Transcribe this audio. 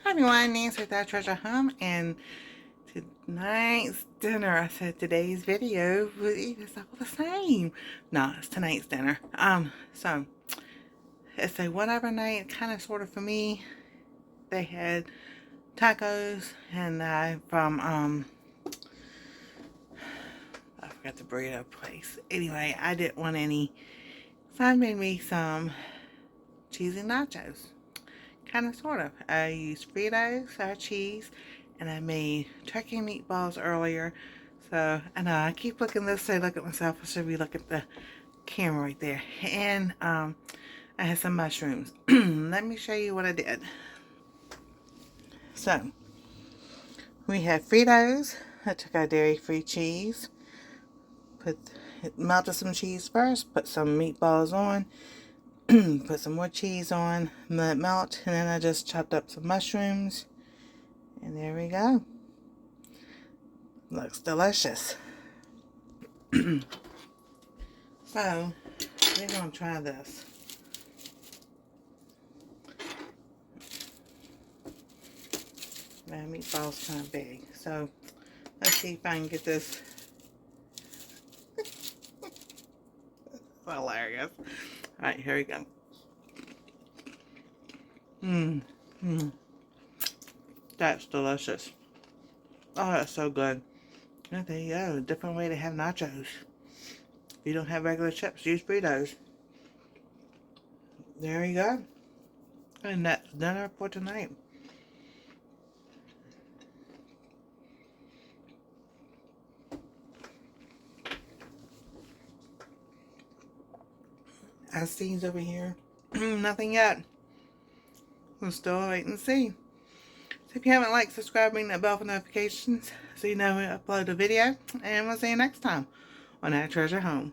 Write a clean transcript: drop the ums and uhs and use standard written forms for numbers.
Hi everyone, Nancy with Our Treasure Home, and tonight's dinner, I said today's video, but it's all the same. No, it's tonight's dinner. So, it's a whatever night, kind of sort of for me. They had tacos, and I forgot the burrito place. Anyway, I didn't want any, so I made me some cheesy nachos. Kind of, sort of. I used Fritos, sour cheese, and I made turkey meatballs earlier. So, I know, I keep looking this way, look at myself. I should be looking at the camera right there. And, I had some mushrooms. Let me show you what I did. So, we had Fritos. I took our dairy-free cheese. Melted some cheese first, put some meatballs on. Put some more cheese on, let it melt, and then I just chopped up some mushrooms, and there we go. Looks delicious. So, we're going to try this. My meatball's kind of big, so let's see if I can get this. Hilarious. Alright, here we go. That's delicious. Oh, that's so good. And there you go. A different way to have nachos. If you don't have regular chips, use Fritos. There you go. And that's dinner for tonight. Anastasia over here. Nothing yet. We're still waiting to see. So if you haven't liked, subscribe, ring that bell for notifications so you know when I upload a video. And we'll see you next time on Our Treasure Home.